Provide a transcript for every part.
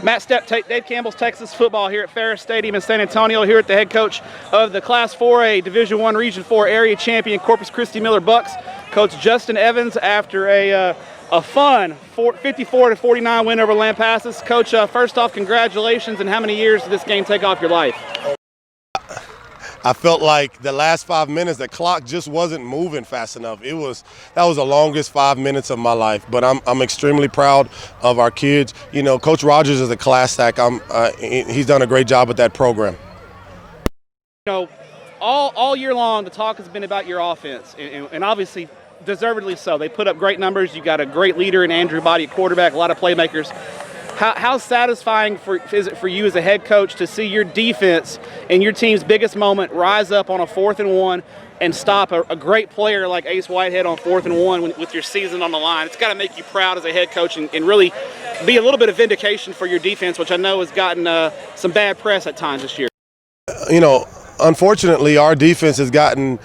Matt Stepp, Dave Campbell's Texas football here at Ferris Stadium in San Antonio, here at the head coach of the Class 4A Division I Region 4 area champion Corpus Christi Miller Bucks, Coach Justen Evans, after a fun 54-49 win over Lampasas. Coach, first off, congratulations, and how many years did this game take off your life? I felt like the last 5 minutes, the clock just wasn't moving fast enough. That was the longest 5 minutes of my life. But I'm extremely proud of our kids. You know, Coach Rogers is a class act. He's done a great job with that program. You know, all year long, the talk has been about your offense, and obviously, deservedly so. They put up great numbers. You got a great leader in Andrew Body at quarterback, a lot of playmakers. How satisfying is it for you as a head coach to see your defense in your team's biggest moment rise up on a 4th and 1 and stop a great player like Ace Whitehead on 4th and 1 with your season on the line? It's got to make you proud as a head coach and really be a little bit of vindication for your defense, which I know has gotten some bad press at times this year. You know, unfortunately, our defense has gotten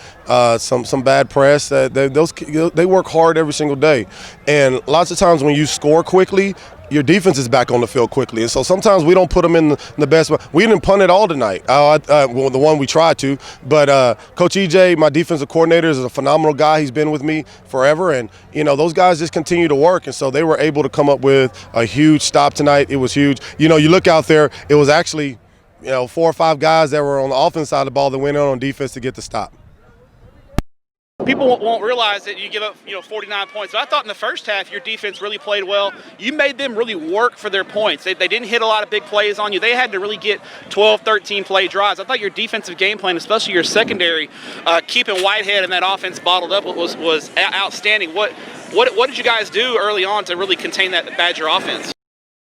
some bad press. They work hard every single day, and lots of times when you score quickly, your defense is back on the field quickly. And so sometimes we don't put them in the best. We didn't punt it all tonight. Well, the one we tried to. But Coach EJ, my defensive coordinator, is a phenomenal guy. He's been with me forever. And, you know, those guys just continue to work. And so they were able to come up with a huge stop tonight. It was huge. You know, you look out there, it was actually, 4 or 5 guys that were on the offense side of the ball that went on defense to get the stop. People won't realize that you give up, 49 points. But I thought in the first half your defense really played well. You made them really work for their points. They didn't hit a lot of big plays on you. They had to really get 12, 13 play drives. I thought your defensive game plan, especially your secondary, keeping Whitehead and that offense bottled up was outstanding. What did you guys do early on to really contain that Badger offense?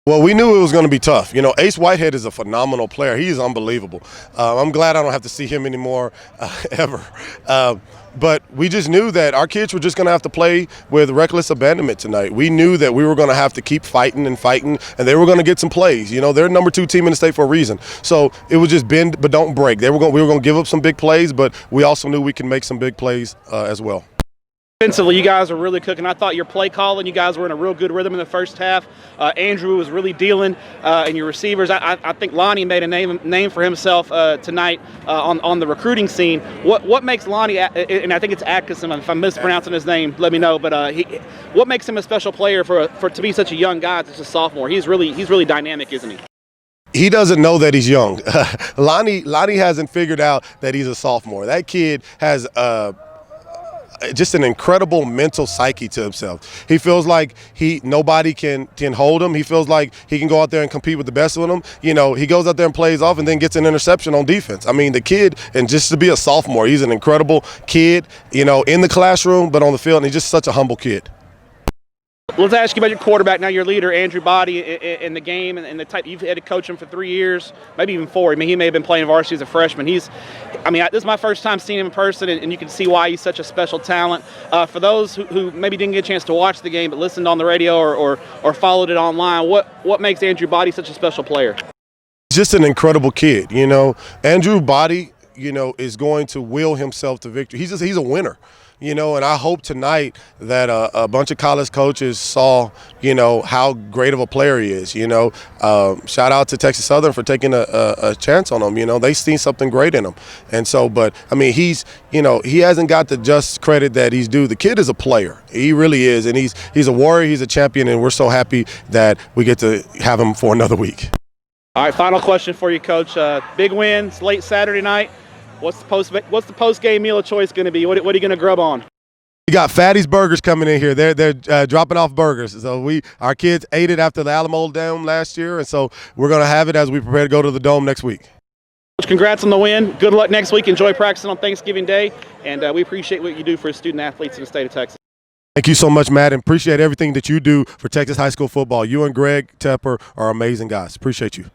Well, we knew it was going to be tough. You know, Ace Whitehead is a phenomenal player. He is unbelievable. I'm glad I don't have to see him anymore ever. But we just knew that our kids were just going to have to play with reckless abandonment tonight. We knew that we were going to have to keep fighting, and they were going to get some plays. You know, they're number 2 team in the state for a reason. So it was just bend but don't break. We were going to give up some big plays, but we also knew we could make some big plays as well. Defensively, you guys are really cooking. I thought your play calling, you guys were in a real good rhythm in the first half. Andrew was really dealing, and your receivers. I think Lonnie made a name for himself tonight on the recruiting scene. What makes Lonnie, and I think it's Atkinson, if I'm mispronouncing his name, let me know. But what makes him a special player for to be such a young guy, just a sophomore? He's really dynamic, isn't he? He doesn't know that he's young. Lonnie hasn't figured out that he's a sophomore. That kid has just an incredible mental psyche to himself. He feels like nobody can hold him. He feels like he can go out there and compete with the best of them. You know, he goes out there and plays off and then gets an interception on defense. I mean, the kid, and just to be a sophomore, he's an incredible kid, in the classroom, but on the field, and he's just such a humble kid. Let's ask you about your quarterback now, your leader, Andrew Body, in the game, and the type you've had to coach him for 3 years, maybe even 4. I mean, he may have been playing varsity as a freshman. This is my first time seeing him in person, and you can see why he's such a special talent. For those who maybe didn't get a chance to watch the game but listened on the radio or followed it online, what makes Andrew Body such a special player? Just an incredible kid, Andrew Body, is going to will himself to victory. He's a winner. And I hope tonight that a bunch of college coaches saw, how great of a player he is. Shout out to Texas Southern for taking a chance on him. They seen something great in him. And so, but I mean, he hasn't got the just credit that he's due. The kid is a player. He really is. And he's a warrior. He's a champion. And we're so happy that we get to have him for another week. All right, final question for you, Coach. Big win. It's late Saturday night. What's the post-game meal of choice going to be? What are you going to grub on? We got Fatty's Burgers coming in here. They're dropping off burgers. So our kids ate it after the Alamo Dome last year, and so we're going to have it as we prepare to go to the Dome next week. Congrats on the win. Good luck next week. Enjoy practicing on Thanksgiving Day, and we appreciate what you do for student athletes in the state of Texas. Thank you so much, Matt, and appreciate everything that you do for Texas high school football. You and Greg Tepper are amazing guys. Appreciate you.